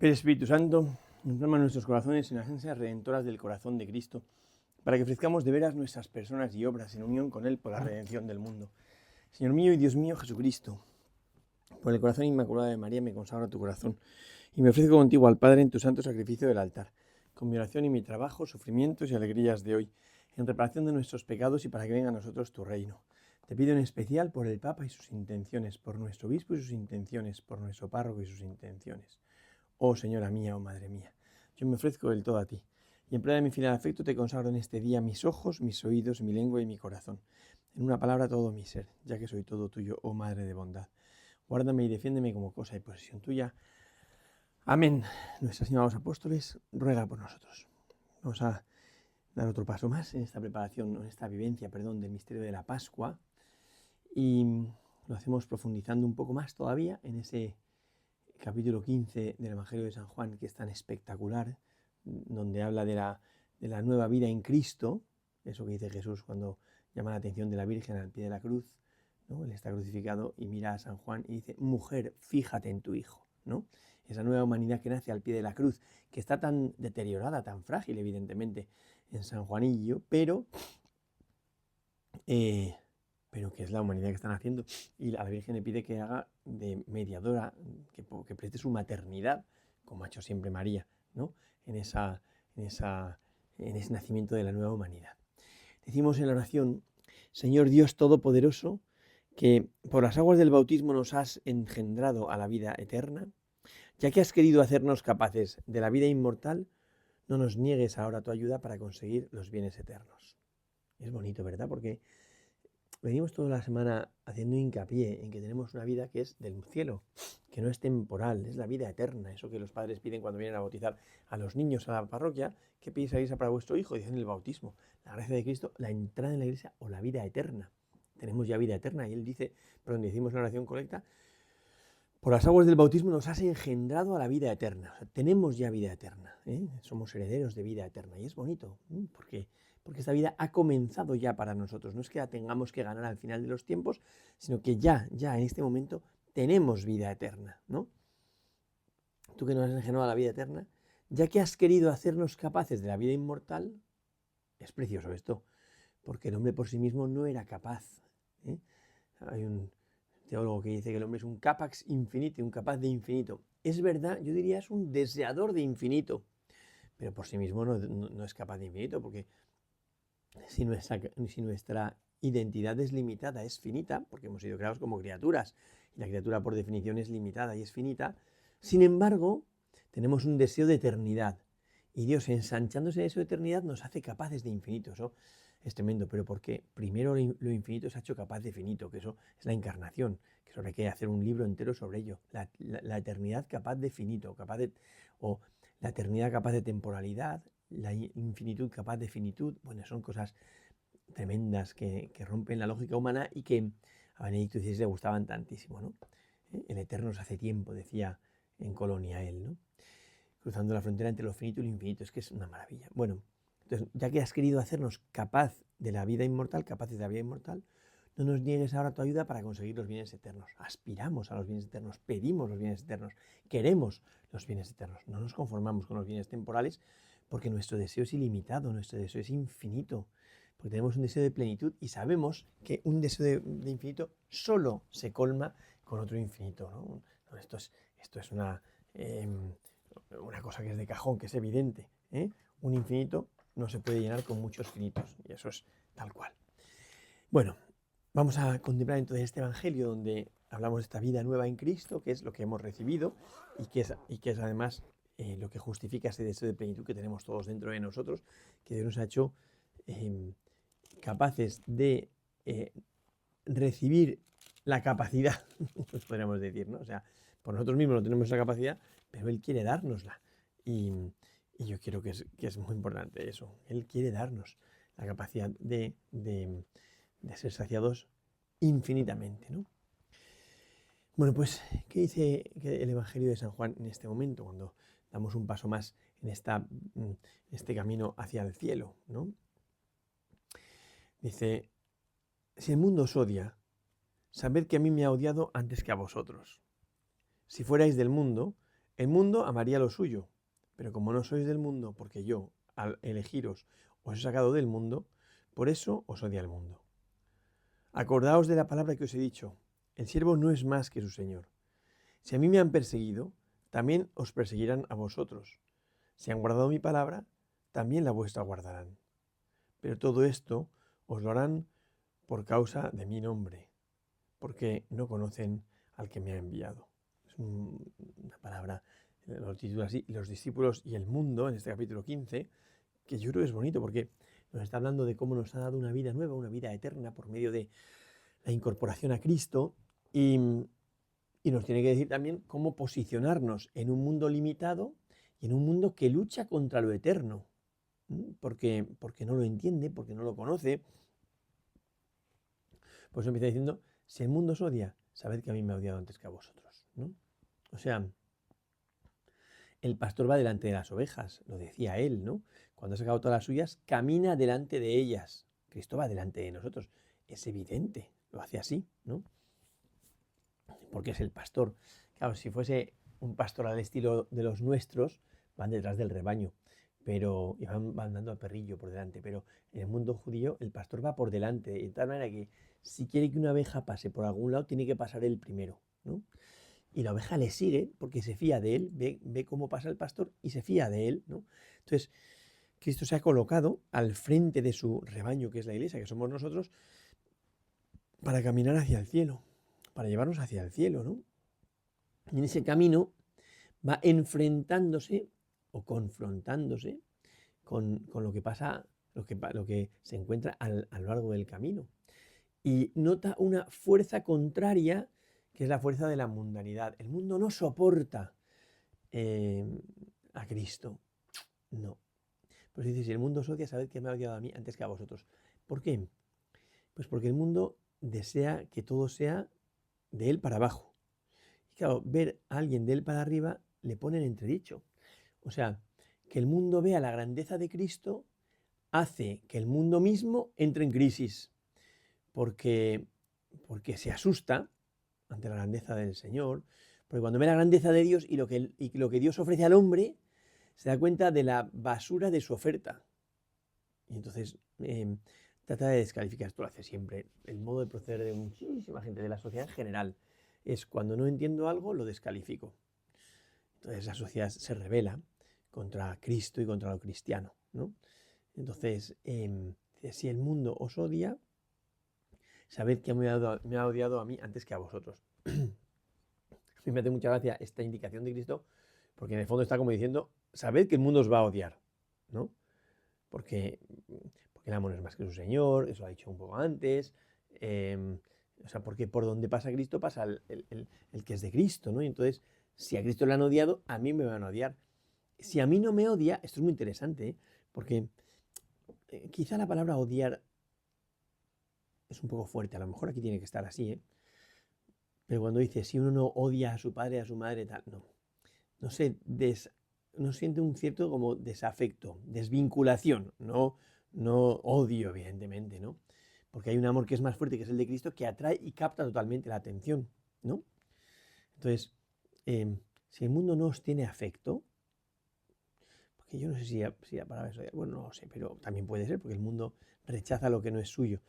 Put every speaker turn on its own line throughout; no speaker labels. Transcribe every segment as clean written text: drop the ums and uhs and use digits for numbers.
Pero Espíritu Santo, inflama nuestros corazones en las ansias redentoras del corazón de Cristo, para que ofrezcamos de veras nuestras personas y obras en unión con Él por la redención del mundo. Señor mío y Dios mío Jesucristo, por el corazón inmaculado de María me consagro tu corazón y me ofrezco contigo al Padre en tu santo sacrificio del altar, con mi oración y mi trabajo, sufrimientos y alegrías de hoy, en reparación de nuestros pecados y para que venga a nosotros tu reino. Te pido en especial por el Papa y sus intenciones, por nuestro obispo y sus intenciones, por nuestro párroco y sus intenciones. Oh Señora mía, oh Madre mía, yo me ofrezco del todo a ti, y en prueba de mi final afecto te consagro en este día mis ojos, mis oídos, mi lengua y mi corazón. En una palabra todo mi ser, ya que soy todo tuyo, oh Madre de bondad. Guárdame y defiéndeme como cosa y posesión tuya. Amén. Nuestra Señora de los Apóstoles ruega por nosotros. Vamos a dar otro paso más en esta preparación, en esta vivencia, del misterio de la Pascua, y lo hacemos profundizando un poco más todavía en ese capítulo 15 del Evangelio de San Juan, que es tan espectacular, donde habla de la nueva vida en Cristo, eso que dice Jesús cuando llama la atención de la Virgen al pie de la cruz, ¿no? Él está crucificado y mira a San Juan y dice, mujer, fíjate en tu hijo, ¿no? Esa nueva humanidad que nace al pie de la cruz, que está tan deteriorada, tan frágil, evidentemente, en San Juanillo, pero que es la humanidad que están haciendo, y a la Virgen le pide que haga de mediadora, que preste su maternidad, como ha hecho siempre María, ¿no? en ese nacimiento de la nueva humanidad. Decimos en la oración, Señor Dios Todopoderoso, que por las aguas del bautismo nos has engendrado a la vida eterna, ya que has querido hacernos capaces de la vida inmortal, no nos niegues ahora tu ayuda para conseguir los bienes eternos. Es bonito, ¿verdad? Porque venimos toda la semana haciendo hincapié en que tenemos una vida que es del cielo, que no es temporal, es la vida eterna. Eso que los padres piden cuando vienen a bautizar a los niños a la parroquia, ¿qué pedís a la iglesia para vuestro hijo? Dicen el bautismo, la gracia de Cristo, la entrada en la iglesia o la vida eterna. Tenemos ya vida eterna y él dice, decimos en la oración colecta, por las aguas del bautismo nos has engendrado a la vida eterna. O sea, tenemos ya vida eterna, somos herederos de vida eterna y es bonito, porque esta vida ha comenzado ya para nosotros. No es que la tengamos que ganar al final de los tiempos, sino que ya en este momento tenemos vida eterna, ¿no? Tú que nos has engendrado a la vida eterna, ya que has querido hacernos capaces de la vida inmortal, es precioso esto, porque el hombre por sí mismo no era capaz. Hay un teólogo que dice que el hombre es un capax infinito, un capaz de infinito. Es verdad, yo diría es un deseador de infinito, pero por sí mismo no es capaz de infinito, porque si nuestra identidad es limitada, es finita, porque hemos sido creados como criaturas, y la criatura por definición es limitada y es finita, sin embargo, tenemos un deseo de eternidad, y Dios, ensanchándose de esa eternidad, nos hace capaces de infinito. Eso es tremendo, pero porque primero lo infinito se ha hecho capaz de finito, que eso es la encarnación, que eso requiere hacer un libro entero sobre ello. La eternidad capaz de finito, o la eternidad capaz de temporalidad, la infinitud capaz de finitud. Bueno, son cosas tremendas que rompen la lógica humana y que a Benedicto XVI le gustaban tantísimo, ¿no? El eterno se hace tiempo, decía en Colonia él, ¿no? Cruzando la frontera entre lo finito y lo infinito, es que es una maravilla. Bueno, entonces, ya que has querido hacernos capaces de la vida inmortal, no nos niegues ahora tu ayuda para conseguir los bienes eternos. Aspiramos a los bienes eternos, pedimos los bienes eternos, queremos los bienes eternos. No nos conformamos con los bienes temporales porque nuestro deseo es ilimitado, nuestro deseo es infinito, porque tenemos un deseo de plenitud y sabemos que un deseo de infinito solo se colma con otro infinito, ¿no? Esto es una cosa que es de cajón, que es evidente, ¿eh? Un infinito no se puede llenar con muchos finitos, y eso es tal cual. Bueno, vamos a contemplar entonces este Evangelio donde hablamos de esta vida nueva en Cristo, que es lo que hemos recibido y que es además lo que justifica ese deseo de plenitud que tenemos todos dentro de nosotros, que Dios nos ha hecho capaces de recibir la capacidad, pues podríamos decir, ¿no? O sea, por nosotros mismos no tenemos esa capacidad, pero Él quiere dárnosla. Y yo creo que es muy importante eso. Él quiere darnos la capacidad de ser saciados infinitamente, ¿no? Bueno, pues, ¿qué dice el Evangelio de San Juan en este momento, cuando damos un paso más en este camino hacia el cielo, ¿no? Dice, si el mundo os odia, sabed que a mí me ha odiado antes que a vosotros. Si fuerais del mundo, El mundo amaría lo suyo, pero como no sois del mundo, porque yo, al elegiros, os he sacado del mundo, por eso os odia el mundo. Acordaos de la palabra que os he dicho, el siervo no es más que su señor. Si a mí me han perseguido, también os perseguirán a vosotros. Si han guardado mi palabra, también la vuestra guardarán. Pero todo esto os lo harán por causa de mi nombre, porque no conocen al que me ha enviado. Es una palabra, lo titula así, los discípulos y el mundo, en este capítulo 15, que yo creo que es bonito porque nos está hablando de cómo nos ha dado una vida nueva, una vida eterna por medio de la incorporación a Cristo y nos tiene que decir también cómo posicionarnos en un mundo limitado y en un mundo que lucha contra lo eterno, porque no lo entiende, porque no lo conoce. Pues empieza diciendo, si el mundo os odia, sabed que a mí me ha odiado antes que a vosotros, ¿no? O sea, el pastor va delante de las ovejas, lo decía él, ¿no? Cuando ha sacado todas las suyas, camina delante de ellas. Cristo va delante de nosotros. Es evidente, lo hace así, ¿no? Porque es el pastor. Claro, si fuese un pastor al estilo de los nuestros, van detrás del rebaño, pero y van dando al perrillo por delante. Pero en el mundo judío, el pastor va por delante, de tal manera que si quiere que una oveja pase por algún lado, tiene que pasar él primero, ¿no? Y la oveja le sigue porque se fía de él, ve cómo pasa el pastor y se fía de él, ¿no? Entonces, Cristo se ha colocado al frente de su rebaño, que es la iglesia, que somos nosotros, para caminar hacia el cielo, para llevarnos hacia el cielo, ¿no? Y en ese camino va enfrentándose o confrontándose con lo que pasa, lo que se encuentra a lo largo del camino. Y nota una fuerza contraria, que es la fuerza de la mundanidad. El mundo no soporta a Cristo. No. Pues dice, si el mundo os odia, sabed que me ha odiado a mí antes que a vosotros. ¿Por qué? Pues porque el mundo desea que todo sea de él para abajo. Y claro, ver a alguien de él para arriba le pone en entredicho. O sea, que el mundo vea la grandeza de Cristo hace que el mundo mismo entre en crisis, porque se asusta ante la grandeza del Señor, porque cuando ve la grandeza de Dios y lo que Dios ofrece al hombre, se da cuenta de la basura de su oferta. Y entonces trata de descalificar. Esto lo hace siempre. El modo de proceder de muchísima gente, de la sociedad en general, es cuando no entiendo algo, lo descalifico. Entonces la sociedad se rebela contra Cristo y contra lo cristiano, ¿no? Entonces, si el mundo os odia, sabed que me ha odiado a mí antes que a vosotros. A mí me hace mucha gracia esta indicación de Cristo, porque en el fondo está como diciendo, sabed que el mundo os va a odiar, ¿no? Porque el amor es más que su Señor, eso lo ha dicho un poco antes, o sea, porque por donde pasa Cristo pasa el que es de Cristo, ¿no? Y entonces, si a Cristo le han odiado, a mí me van a odiar. Si a mí no me odia, esto es muy interesante, porque quizá la palabra odiar es un poco fuerte, a lo mejor aquí tiene que estar así, pero cuando dice, si uno no odia a su padre, a su madre, tal, no siente un cierto como desafecto, desvinculación, no odio, evidentemente, ¿no? Porque hay un amor que es más fuerte, que es el de Cristo, que atrae y capta totalmente la atención, ¿no? Entonces, si el mundo no os tiene afecto, porque yo no sé si la palabra es odiar, bueno, no lo sé, pero también puede ser, porque el mundo rechaza lo que no es suyo,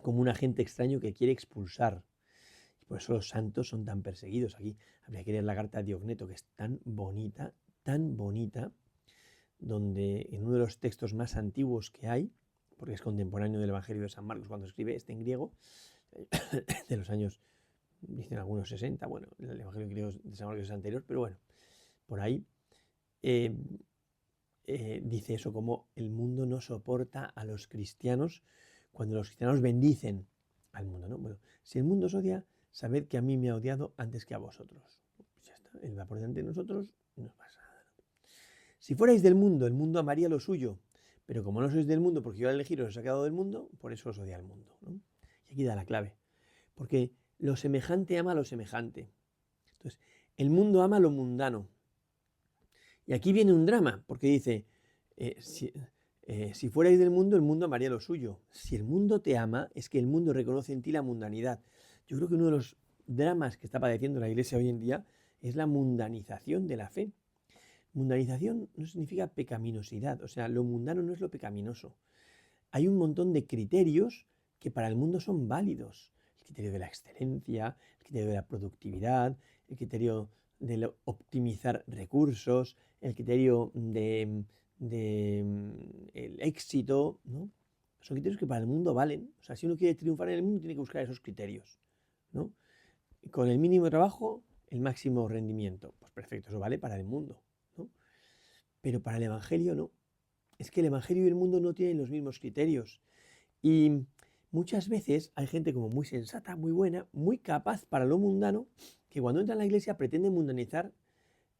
como un agente extraño que quiere expulsar. Y por eso los santos son tan perseguidos. Aquí habría que leer la carta de Diogneto, que es tan bonita, donde en uno de los textos más antiguos que hay, porque es contemporáneo del Evangelio de San Marcos cuando escribe este en griego, de los años, dicen algunos 60, bueno, el Evangelio griego de San Marcos es anterior, pero bueno, por ahí dice eso, como el mundo no soporta a los cristianos cuando los cristianos bendicen al mundo, ¿no? Bueno, si el mundo os odia, sabed que a mí me ha odiado antes que a vosotros. Pues ya está, él va por delante de nosotros y no pasa nada. Si fuerais del mundo, el mundo amaría lo suyo, pero como no sois del mundo, porque yo al elegiros os he sacado del mundo, por eso os odia el mundo, ¿no? Y aquí da la clave, porque lo semejante ama a lo semejante. Entonces, el mundo ama lo mundano. Y aquí viene un drama, porque dice, si fuerais del mundo, el mundo amaría lo suyo. Si el mundo te ama, es que el mundo reconoce en ti la mundanidad. Yo creo que uno de los dramas que está padeciendo la Iglesia hoy en día es la mundanización de la fe. Mundanización no significa pecaminosidad, o sea, lo mundano no es lo pecaminoso. Hay un montón de criterios que para el mundo son válidos. El criterio de la excelencia, el criterio de la productividad, el criterio de optimizar recursos, el criterio el éxito, ¿no? Son criterios que para el mundo valen. O sea, si uno quiere triunfar en el mundo, tiene que buscar esos criterios, ¿no? Con el mínimo trabajo, el máximo rendimiento. Pues perfecto, eso vale para el mundo, ¿no? Pero para el Evangelio no. Es que el Evangelio y el mundo no tienen los mismos criterios. Y muchas veces hay gente como muy sensata, muy buena, muy capaz para lo mundano, que cuando entra en la iglesia pretende mundanizar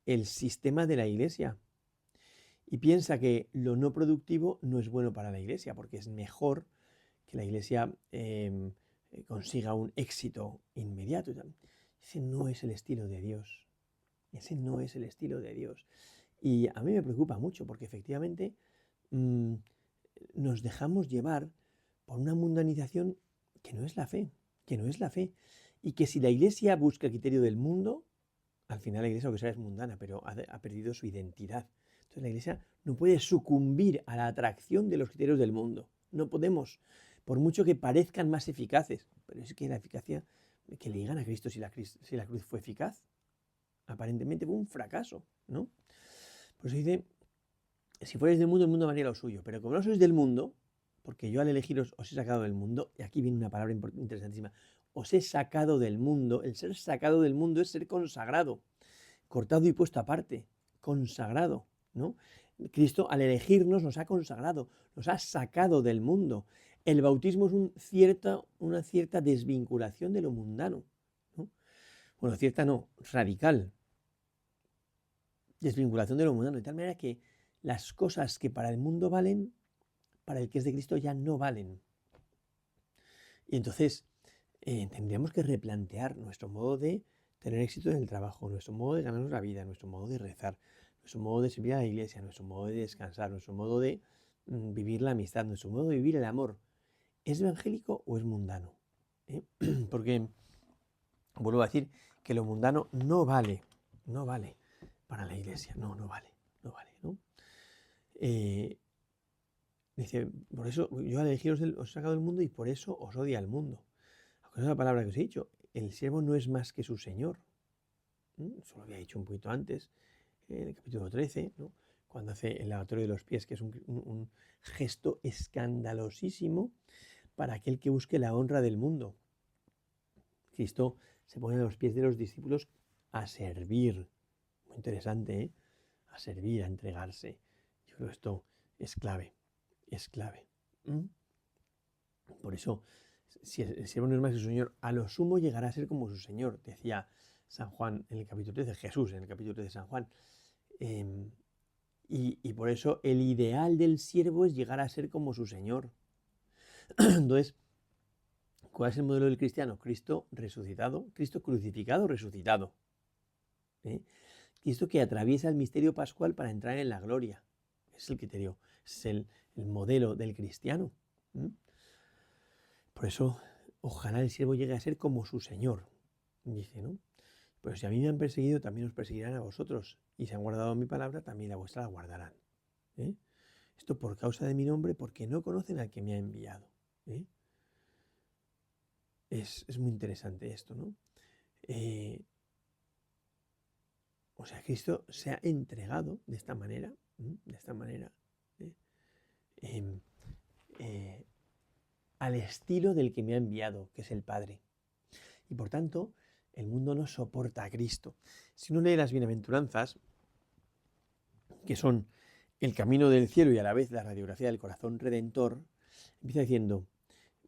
el sistema de la iglesia. Y piensa que lo no productivo no es bueno para la iglesia, porque es mejor que la iglesia consiga un éxito inmediato. Ese no es el estilo de Dios. Ese no es el estilo de Dios. Y a mí me preocupa mucho, porque efectivamente nos dejamos llevar por una mundanización que no es la fe, que no es la fe. Y que si la iglesia busca el criterio del mundo, al final la iglesia lo que sea es mundana, pero ha perdido su identidad. Entonces la iglesia no puede sucumbir a la atracción de los criterios del mundo. No podemos, por mucho que parezcan más eficaces. Pero es que la eficacia, que le digan a Cristo si la cruz fue eficaz. Aparentemente fue un fracaso, ¿no? Por eso dice, si fuerais del mundo, el mundo haría lo suyo. Pero como no sois del mundo, porque yo al elegiros os he sacado del mundo, y aquí viene una palabra interesantísima, os he sacado del mundo. El ser sacado del mundo es ser consagrado, cortado y puesto aparte, consagrado, ¿no? Cristo al elegirnos nos ha consagrado, nos ha sacado del mundo. El bautismo es una cierta desvinculación de lo mundano, ¿no? Bueno, cierta no, radical. Desvinculación de lo mundano, de tal manera que las cosas que para el mundo valen, para el que es de Cristo ya no valen. Y entonces tendríamos que replantear nuestro modo de tener éxito en el trabajo, nuestro modo de ganarnos la vida, nuestro modo de rezar, nuestro modo de servir a la iglesia, nuestro modo de descansar, nuestro modo de vivir la amistad, nuestro modo de vivir el amor. ¿Es evangélico o es mundano? Porque vuelvo a decir que lo mundano no vale para la iglesia, no vale, ¿no? Dice, por eso yo al elegiros os he sacado del mundo y por eso os odia al mundo. Con esa palabra que os he dicho, el siervo no es más que su señor. Eso lo había dicho un poquito antes, en el capítulo 13, ¿no? Cuando hace el lavatorio de los pies, que es un gesto escandalosísimo para aquel que busque la honra del mundo. Cristo se pone a los pies de los discípulos a servir. Muy interesante, ¿eh? A servir, a entregarse. Yo creo que esto es clave, es clave. Por eso, si el siervo no es más que su Señor, a lo sumo llegará a ser como su Señor, decía San Juan en el capítulo 13, Jesús en el capítulo 13 de San Juan. Y por eso el ideal del siervo es llegar a ser como su Señor. Entonces, ¿cuál es el modelo del cristiano? Cristo resucitado, Cristo crucificado, resucitado. Cristo que atraviesa el misterio pascual para entrar en la gloria. Es el criterio, es el modelo del cristiano. Por eso, ojalá el siervo llegue a ser como su Señor, dice, ¿no? Pero si a mí me han perseguido, también os perseguirán a vosotros. Y si han guardado mi palabra, también la vuestra la guardarán. Esto por causa de mi nombre, porque no conocen al que me ha enviado. Es muy interesante esto, ¿no? O sea, Cristo se ha entregado de esta manera, al estilo del que me ha enviado, que es el Padre. Y por tanto, el mundo no soporta a Cristo. Si uno lee las bienaventuranzas, que son el camino del cielo y a la vez la radiografía del corazón redentor, empieza diciendo,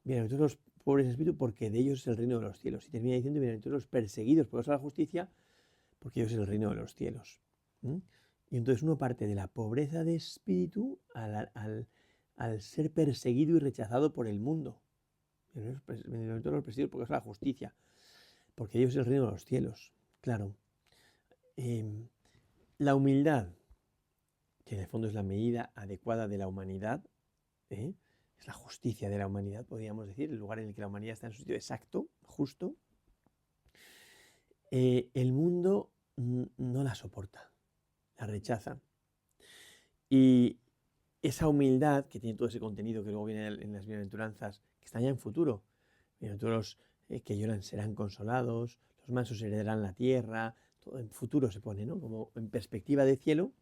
bienaventurados los pobres en espíritu, porque de ellos es el reino de los cielos. Y termina diciendo, bienaventurados los perseguidos por causa de la justicia, porque ellos es el reino de los cielos. Y entonces uno parte de la pobreza de espíritu al ser perseguido y rechazado por el mundo. Bienaventurados los perseguidos por causa de la justicia, porque ellos es el reino de los cielos. Claro. La humildad, que en el fondo es la medida adecuada de la humanidad, es la justicia de la humanidad, podríamos decir, el lugar en el que la humanidad está en su sitio exacto, justo. El mundo no la soporta, la rechaza. Y esa humildad que tiene todo ese contenido que luego viene en las bienaventuranzas, que están ya en futuro. Bienaventurados que lloran serán consolados, los mansos heredarán la tierra, todo en futuro se pone, ¿no? Como en perspectiva de cielo.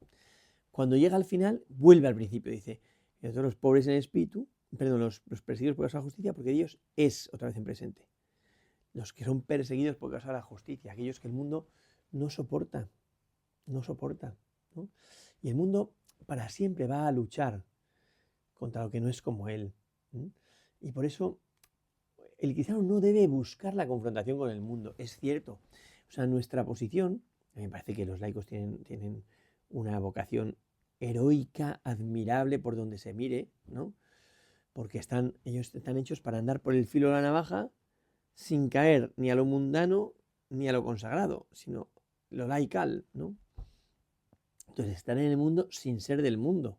Cuando llega al final, vuelve al principio, dice, bienaventurados los pobres en espíritu, perdón, los perseguidos por causa de la justicia, porque Dios es, otra vez en presente. Los que son perseguidos por causa de la justicia, aquellos que el mundo no soporta, ¿no? Y el mundo para siempre va a luchar contra lo que no es como él. Y por eso el cristiano no debe buscar la confrontación con el mundo, es cierto. O sea, nuestra posición, a mí me parece que los laicos tienen una vocación heroica, admirable por donde se mire, ¿no? Porque ellos están hechos para andar por el filo de la navaja sin caer ni a lo mundano ni a lo consagrado, sino lo laical, ¿no? Entonces, estar en el mundo sin ser del mundo.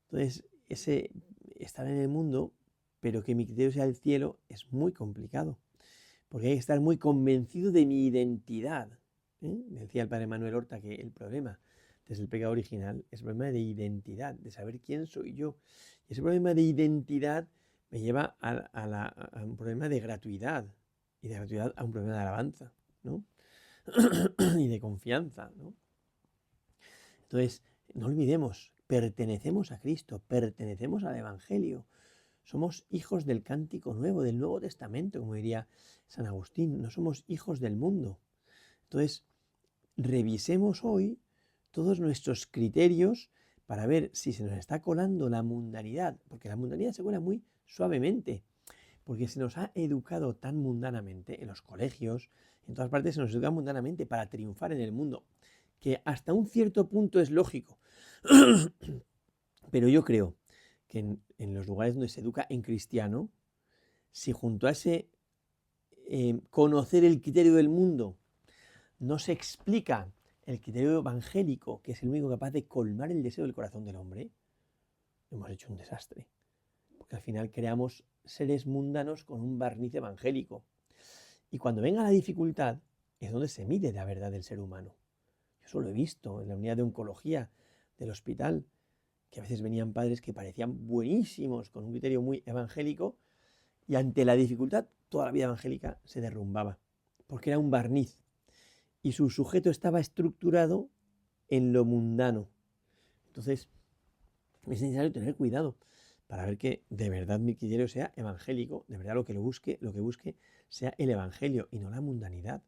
Entonces, ese estar en el mundo, pero que mi criterio sea el cielo, es muy complicado. Porque hay que estar muy convencido de mi identidad. Decía el padre Manuel Horta que el problema desde el pecado original es el problema de identidad, de saber quién soy yo. Y ese problema de identidad me lleva a un problema de gratuidad. Y de gratuidad a un problema de alabanza, ¿no? Y de confianza, ¿no? Entonces, no olvidemos, pertenecemos a Cristo, pertenecemos al Evangelio. Somos hijos del cántico nuevo, del Nuevo Testamento, como diría San Agustín. No somos hijos del mundo. Entonces, revisemos hoy todos nuestros criterios para ver si se nos está colando la mundanidad, porque la mundanidad se cuela muy suavemente, porque se nos ha educado tan mundanamente en los colegios, en todas partes se nos educa mundanamente para triunfar en el mundo, que hasta un cierto punto es lógico. Pero yo creo que en los lugares donde se educa en cristiano, si junto a ese conocer el criterio del mundo no se explica el criterio evangélico, que es el único capaz de colmar el deseo del corazón del hombre, hemos hecho un desastre. Porque al final creamos seres mundanos con un barniz evangélico. Y cuando venga la dificultad, es donde se mide la verdad del ser humano. Yo eso lo he visto en la unidad de oncología del hospital, que a veces venían padres que parecían buenísimos, con un criterio muy evangélico, y ante la dificultad, toda la vida evangélica se derrumbaba, porque era un barniz. Y su sujeto estaba estructurado en lo mundano. Entonces, es necesario tener cuidado para ver que de verdad mi criterio sea evangélico, de verdad lo que busque sea el evangelio y no la mundanidad.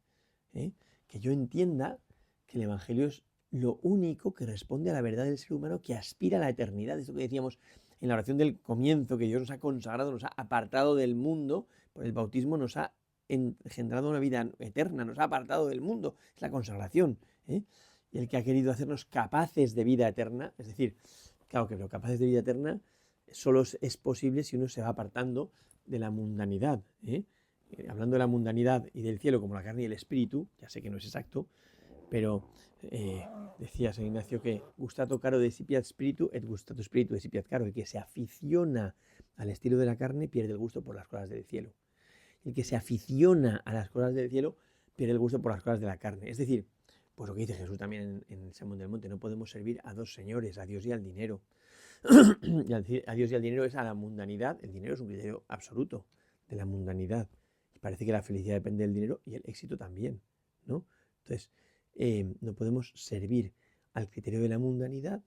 Que yo entienda que el evangelio es lo único que responde a la verdad del ser humano, que aspira a la eternidad. Esto que decíamos en la oración del comienzo, que Dios nos ha consagrado, nos ha apartado del mundo, por el bautismo nos ha engendrado una vida eterna, nos ha apartado del mundo, es la consagración. Y el que ha querido hacernos capaces de vida eterna, es decir, claro que lo capaces de vida eterna solo es posible si uno se va apartando de la mundanidad. Hablando de la mundanidad y del cielo como la carne y el espíritu, ya sé que no es exacto, pero decía San Ignacio que gustato caro decipiat spiritu et gustato spiritu decipiat caro. El que se aficiona al estilo de la carne pierde el gusto por las cosas del cielo. El que se aficiona a las cosas del cielo pierde el gusto por las cosas de la carne. Es decir, pues lo que dice Jesús también en el Sermón del Monte, no podemos servir a dos señores, a Dios y al dinero. Y a Dios y al dinero es a la mundanidad. El dinero es un criterio absoluto de la mundanidad. Y parece que la felicidad depende del dinero y el éxito también, ¿no? Entonces, no podemos servir al criterio de la mundanidad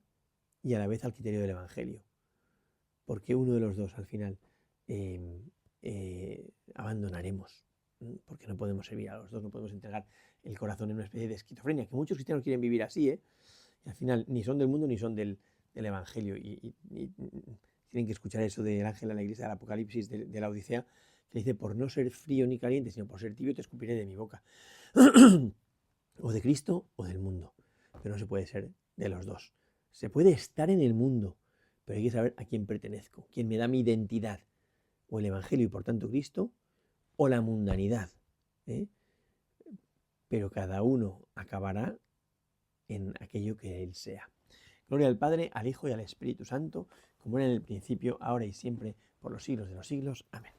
y a la vez al criterio del Evangelio. Porque uno de los dos al final abandonaremos. Porque no podemos servir a los dos, no podemos entregar el corazón en una especie de esquizofrenia, que muchos cristianos quieren vivir así, y al final ni son del mundo ni son del Evangelio, y tienen que escuchar eso del ángel de la iglesia del Apocalipsis, de la Odisea, que dice, por no ser frío ni caliente, sino por ser tibio, te escupiré de mi boca. O de Cristo o del mundo, pero no se puede ser de los dos. Se puede estar en el mundo, pero hay que saber a quién pertenezco, quién me da mi identidad, o el Evangelio y por tanto Cristo, o la mundanidad. Pero cada uno acabará en aquello que Él sea. Gloria al Padre, al Hijo y al Espíritu Santo, como era en el principio, ahora y siempre, por los siglos de los siglos. Amén.